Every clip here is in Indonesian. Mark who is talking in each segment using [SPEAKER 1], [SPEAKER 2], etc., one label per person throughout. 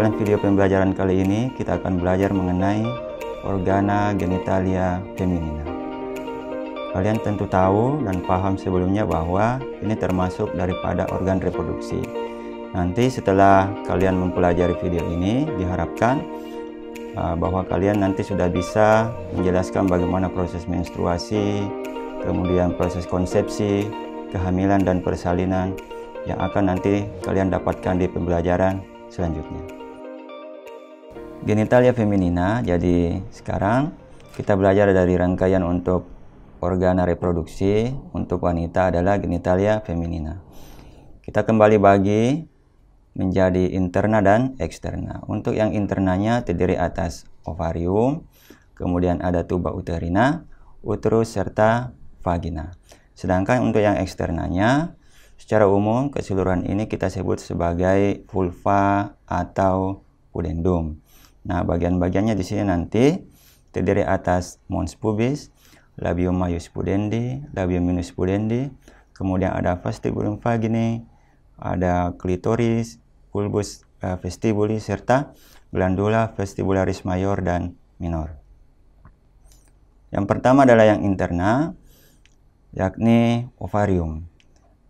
[SPEAKER 1] Dalam video pembelajaran kali ini kita akan belajar mengenai organa genitalia feminina. Kalian tentu tahu dan paham sebelumnya bahwa ini termasuk daripada organ reproduksi. Nanti setelah kalian mempelajari video ini, diharapkan bahwa kalian nanti sudah bisa menjelaskan bagaimana proses menstruasi, kemudian proses konsepsi, kehamilan dan persalinan yang akan nanti kalian dapatkan di pembelajaran selanjutnya. Genitalia feminina, jadi sekarang kita belajar dari rangkaian untuk organa reproduksi untuk wanita adalah genitalia feminina. Kita kembali bagi menjadi interna dan eksterna. Untuk yang internanya terdiri atas ovarium, kemudian ada tuba uterina, uterus, serta vagina. Sedangkan untuk yang eksternanya, secara umum keseluruhan ini kita sebut sebagai vulva atau pudendum. Nah, bagian-bagiannya di sini nanti terdiri atas mons pubis, labium majus pudendi, labium minus pudendi, kemudian ada vestibulum vaginae, ada klitoris, bulbus vestibuli, serta glandula vestibularis mayor dan minor. Yang pertama adalah yang interna, yakni ovarium.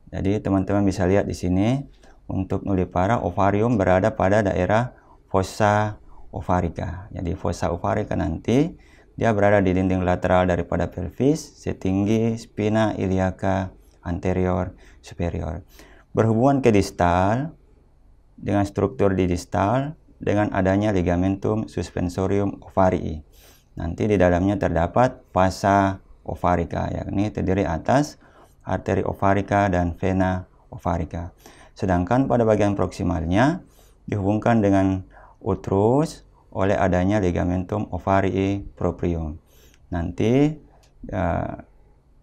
[SPEAKER 1] Jadi teman-teman bisa lihat di sini untuk nulipara ovarium berada pada daerah fossa ovarica. Jadi fossa ovarica nanti dia berada di dinding lateral daripada pelvis setinggi spina iliaca anterior superior. Berhubungan ke distal dengan struktur di distal dengan adanya ligamentum suspensorium ovarii. Nanti di dalamnya terdapat vasa ovarica, yakni terdiri atas arteri ovarica dan vena ovarica. Sedangkan pada bagian proksimalnya dihubungkan dengan uterus oleh adanya ligamentum ovarii proprium. Nanti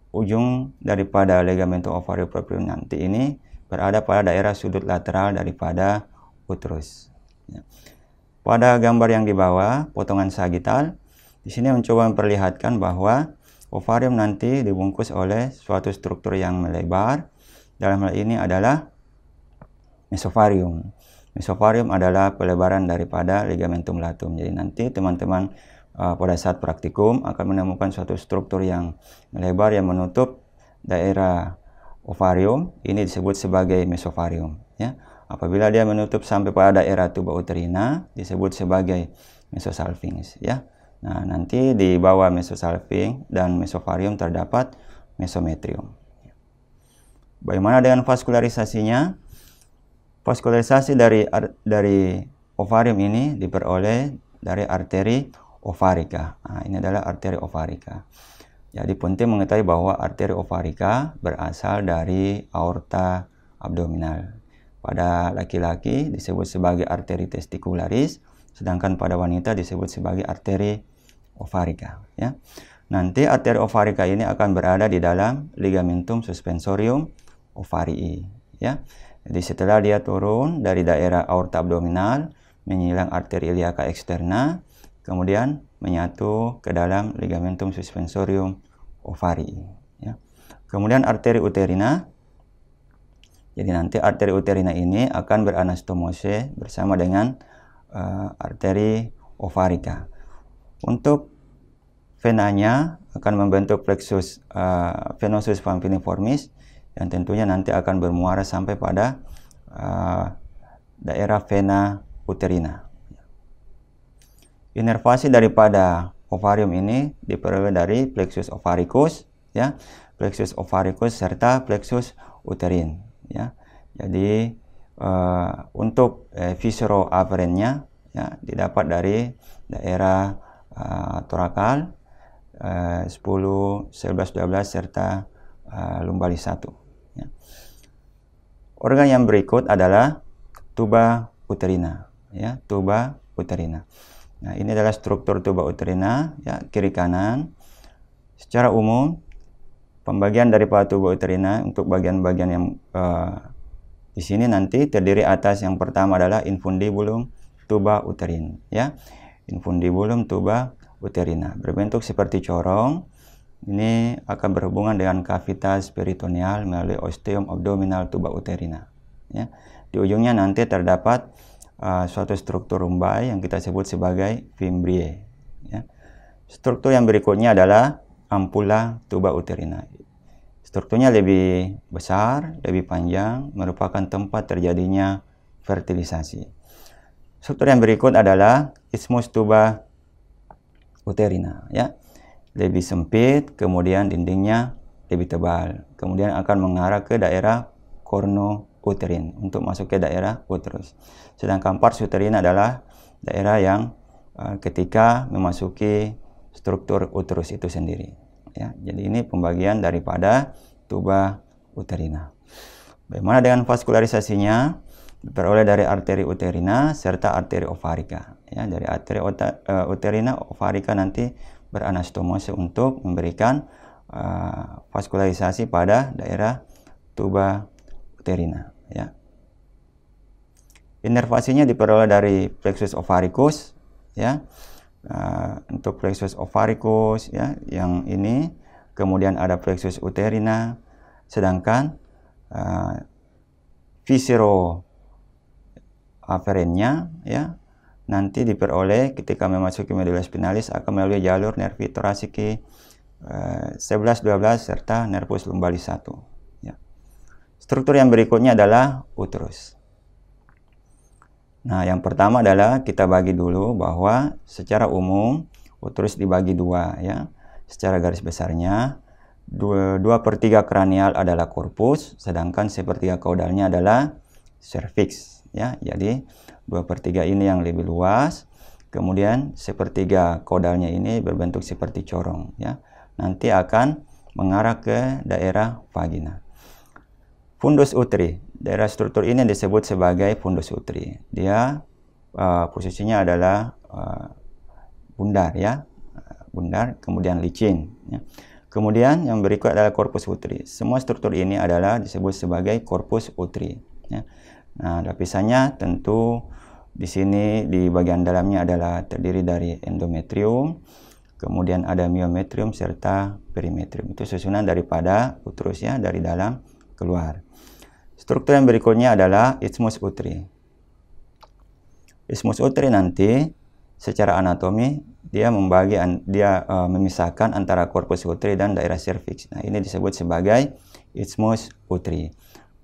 [SPEAKER 1] ujung daripada ligamentum ovarii proprium nanti ini berada pada daerah sudut lateral daripada uterus. Pada gambar yang di bawah, potongan sagital, di sini mencoba memperlihatkan bahwa ovarium nanti dibungkus oleh suatu struktur yang melebar. Dalam hal ini adalah mesovarium. Mesovarium adalah pelebaran daripada ligamentum latum. Jadi nanti teman-teman pada saat praktikum akan menemukan suatu struktur yang melebar yang menutup daerah ovarium. Ini disebut sebagai mesovarium. Ya. Apabila dia menutup sampai pada daerah tuba uterina, disebut sebagai mesosalpinx. Ya. Nah, nanti di bawah mesosalpinx dan mesovarium terdapat mesometrium. Bagaimana dengan vaskularisasinya? Vaskularisasi dari ovarium ini diperoleh dari arteri ovarica. Nah, ini adalah arteri ovarica. Jadi penting mengetahui bahwa arteri ovarica berasal dari aorta abdominal. Pada laki-laki disebut sebagai arteri testicularis, sedangkan pada wanita disebut sebagai arteri ovarica. Ya. Nanti arteri ovarica ini akan berada di dalam ligamentum suspensorium ovarii. Ya. Jadi setelah dia turun dari daerah aorta abdominal, menyilang arteri iliaca eksterna, kemudian menyatu ke dalam ligamentum suspensorium ovarii. Ya. Kemudian arteri uterina. Jadi nanti arteri uterina ini akan beranastomose bersama dengan arteri ovarica. Untuk venanya akan membentuk plexus venosus pampiniformis yang tentunya nanti akan bermuara sampai pada daerah vena uterina. Inervasi daripada ovarium ini diperoleh dari plexus ovaricus, ya, plexus ovaricus serta plexus uterin. Ya. Jadi untuk viscero afferentnya ya, didapat dari daerah torakal 10, 11, 12 serta lumbalis 1. Ya. Organ yang berikut adalah tuba uterina, ya, tuba uterina. Nah, ini adalah struktur tuba uterina, ya, kiri kanan. Secara umum pembagian daripada tuba uterina untuk bagian-bagian yang di sini nanti terdiri atas yang pertama adalah infundibulum tuba uterin, ya. Infundibulum tuba uterina berbentuk seperti corong. Ini akan berhubungan dengan kavitas peritoneal melalui osteum abdominal tuba uterina. Ya. Di ujungnya nanti terdapat suatu struktur rumbai yang kita sebut sebagai fimbriae. Ya. Struktur yang berikutnya adalah ampula tuba uterina. Strukturnya lebih besar, lebih panjang, merupakan tempat terjadinya fertilisasi. Struktur yang berikut adalah isthmus tuba uterina, ya. Lebih sempit, kemudian dindingnya lebih tebal, kemudian akan mengarah ke daerah korno-uterin untuk masuk ke daerah uterus. Sedangkan pars uterina adalah daerah yang ketika memasuki struktur uterus itu sendiri. Ya, jadi ini pembagian daripada tuba uterina. Bagaimana dengan vaskularisasinya? Diperoleh dari arteri uterina serta arteri ovarika. Ya, dari arteri uterina, ovarika nanti beranastomose untuk memberikan vaskularisasi pada daerah tuba uterina. Ya. Inervasinya diperoleh dari plexus ovaricus. Ya. Untuk plexus ovaricus, ya, yang ini, kemudian ada plexus uterina, sedangkan viscero aferennya, ya, nanti diperoleh ketika memasuki medula spinalis akan melalui jalur nervi thoraciki 11, 12 serta nervus lumbalis 1. Ya. Struktur yang berikutnya adalah uterus. Nah, yang pertama adalah kita bagi dulu bahwa secara umum uterus dibagi dua, ya. Secara garis besarnya 2/3 kranial adalah korpus, sedangkan 1/3 kaudalnya adalah cervix, ya. Jadi 2/3 ini yang lebih luas, kemudian 1/3 kaudalnya ini berbentuk seperti corong, ya. Nanti akan mengarah ke daerah vagina. Fundus uteri, daerah struktur ini disebut sebagai fundus uteri. Dia posisinya adalah bundar, ya, bundar, kemudian licin. Ya. Kemudian yang berikut adalah korpus uteri. Semua struktur ini adalah disebut sebagai korpus uteri. Ya. Nah, lapisannya tentu di sini di bagian dalamnya adalah terdiri dari endometrium, kemudian ada myometrium serta perimetrium. Itu susunan daripada uterus, ya, dari dalam keluar. Struktur yang berikutnya adalah isthmus uteri. Isthmus uteri nanti secara anatomi dia memisahkan antara korpus uteri dan daerah cervix. Nah, ini disebut sebagai isthmus uteri.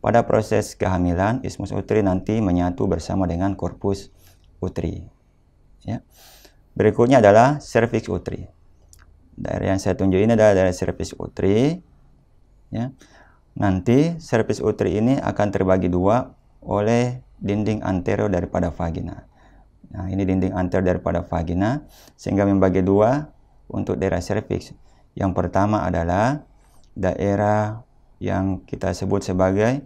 [SPEAKER 1] Pada proses kehamilan, isthmus uteri nanti menyatu bersama dengan korpus uteri. Ya. Berikutnya adalah cervix uteri. Daerah yang saya tunjuk ini adalah daerah cervix uteri. Ya. Nanti cervix uteri ini akan terbagi dua oleh dinding anterior daripada vagina. Nah, ini dinding anterior daripada vagina, sehingga membagi dua untuk daerah cervix. Yang pertama adalah daerah yang kita sebut sebagai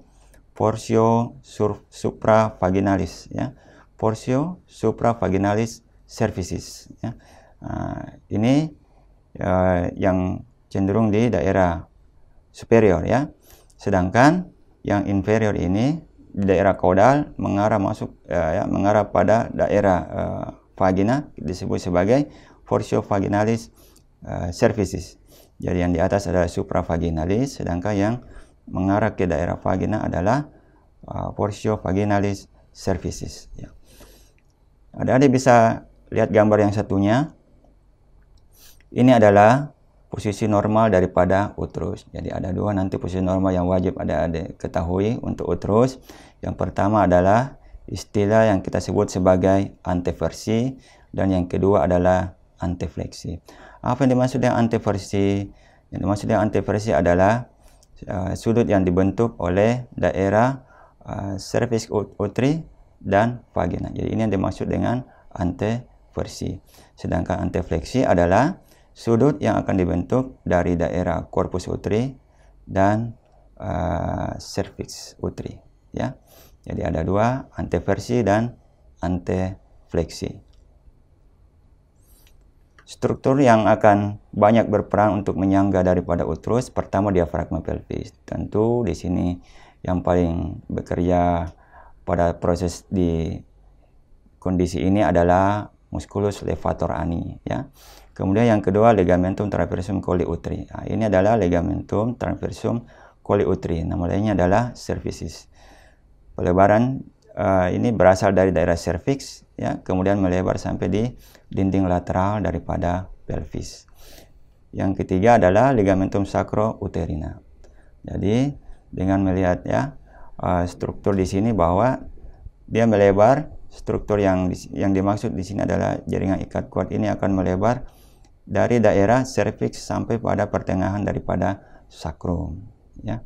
[SPEAKER 1] portio supravaginalis, ya. Portio supravaginalis cervicis, ya. Ini yang cenderung di daerah superior, ya. Sedangkan yang inferior ini di daerah kaudal mengarah mengarah pada daerah vagina, disebut sebagai portio vaginalis cervicis. Jadi yang di atas adalah supravaginalis, sedangkan yang mengarah ke daerah vagina adalah portio vaginalis cervicis. Ya. Adik-adik bisa lihat gambar yang satunya. Ini adalah posisi normal daripada uterus. Jadi ada dua nanti posisi normal yang wajib adik-adik ketahui untuk uterus. Yang pertama adalah istilah yang kita sebut sebagai anteversi, dan yang kedua adalah antefleksi. Apa yang dimaksud dengan anteversi? Yang dimaksud dengan anteversi adalah sudut yang dibentuk oleh daerah cervix uteri dan vagina. Jadi ini yang dimaksud dengan anteversi. Sedangkan antefleksi adalah sudut yang akan dibentuk dari daerah korpus uteri dan cervix uteri, ya. Jadi ada dua, anteversi dan antefleksi. Struktur yang akan banyak berperan untuk menyangga daripada uterus, pertama diafragma pelvis. Tentu di sini yang paling bekerja pada proses di kondisi ini adalah musculus levator ani, ya. Kemudian yang kedua ligamentum transversum colli uteri. Nah, ini adalah ligamentum transversum colli uteri. Nama lainnya adalah cervicis. Pelebaran ini berasal dari daerah serviks, ya, kemudian melebar sampai di dinding lateral daripada pelvis. Yang ketiga adalah ligamentum sacro-uterina. Jadi dengan melihat ya struktur di sini bahwa dia melebar, struktur yang dimaksud di sini adalah jaringan ikat kuat ini akan melebar dari daerah serviks sampai pada pertengahan daripada sakrum, ya.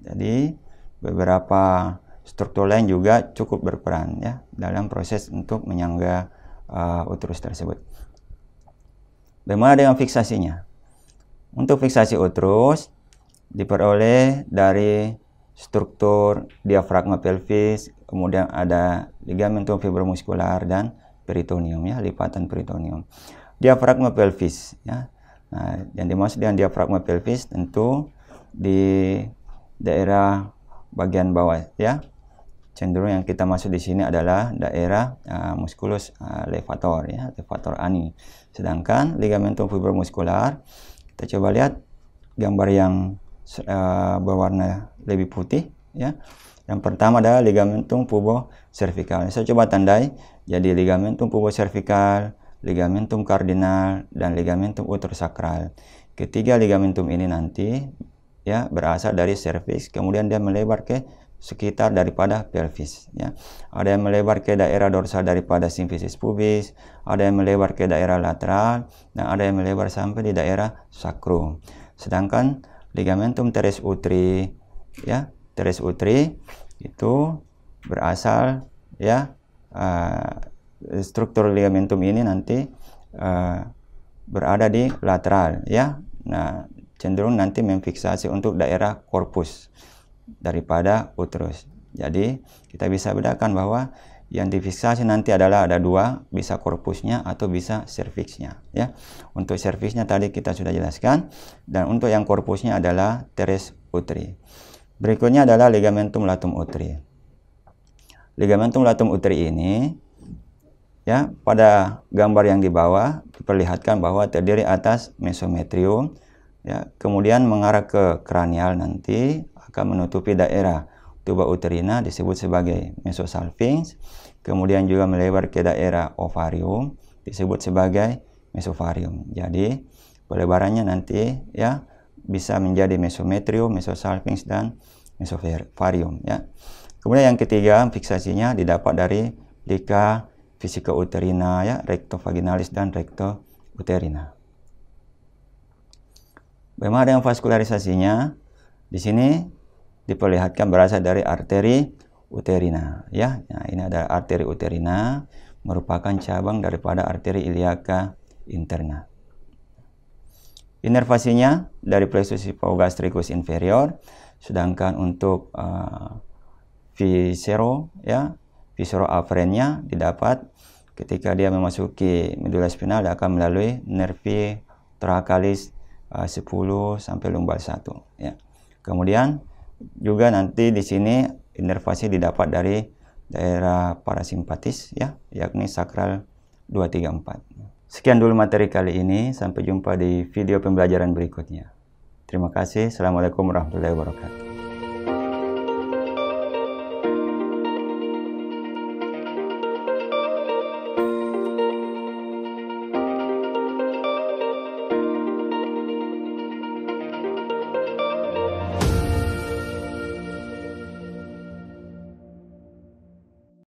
[SPEAKER 1] Jadi beberapa struktur lain juga cukup berperan ya dalam proses untuk menyangga uterus tersebut. Bagaimana dengan fiksasinya? Untuk fiksasi uterus diperoleh dari struktur diafragma pelvis, kemudian ada ligamentum fibromuskular dan peritoneum, ya, lipatan peritoneum. Diafragma pelvis, ya. Nah, yang dimaksud dengan diafragma pelvis tentu di daerah bagian bawah, ya. Cenderung yang kita maksud di sini adalah daerah musculus levator, ya, levator ani. Sedangkan ligamentum fibromuskular, kita coba lihat gambar yang berwarna lebih putih, ya. Yang pertama adalah ligamentum pubocervical. Saya coba tandai. Jadi ligamentum pubocervical, ligamentum cardinal, dan ligamentum uterosakral. Ketiga ligamentum ini nanti ya berasal dari cervix, kemudian dia melebar ke sekitar daripada pelvis, ya. Ada yang melebar ke daerah dorsal daripada simfisis pubis, ada yang melebar ke daerah lateral, dan ada yang melebar sampai di daerah sakrum. Sedangkan ligamentum teres uteri, ya, teres uteri itu berasal, ya, struktur ligamentum ini nanti berada di lateral, ya. Nah, cenderung nanti memfiksasi untuk daerah korpus daripada uterus. Jadi kita bisa bedakan bahwa yang difiksasi nanti adalah ada dua, bisa korpusnya atau bisa serviksnya, ya. Untuk serviksnya tadi kita sudah jelaskan, dan untuk yang korpusnya adalah teres uteri. Berikutnya adalah ligamentum latum uteri. Ligamentum latum uteri ini, ya, pada gambar yang di bawah diperlihatkan bahwa terdiri atas mesometrium, ya, kemudian mengarah ke kranial nanti akan menutupi daerah tuba uterina disebut sebagai mesosalpinx, kemudian juga melebar ke daerah ovarium disebut sebagai mesovarium. Jadi pelebarannya nanti ya bisa menjadi mesometrium, mesosalpinx, dan mesovarium, ya. Kemudian yang ketiga fiksasinya didapat dari lika vesicouterina, ya, rectovaginalis dan rectouterina. Bagaimana dengan vaskularisasinya? Di sini diperlihatkan berasal dari arteri uterina, ya. Nah, ini ada arteri uterina, merupakan cabang daripada arteri iliaca interna. Inervasinya dari plexus hipogastricus inferior, sedangkan untuk visceroafferentnya didapat ketika dia memasuki medula spinal, dia akan melalui nervi thoracalis 10 sampai lumbal 1, ya. Kemudian juga nanti di sini inervasi didapat dari daerah parasimpatis, ya, yakni sakral 2, 3, 4. Sekian dulu materi kali ini, sampai jumpa di video pembelajaran berikutnya. Terima kasih. Assalamualaikum warahmatullahi wabarakatuh.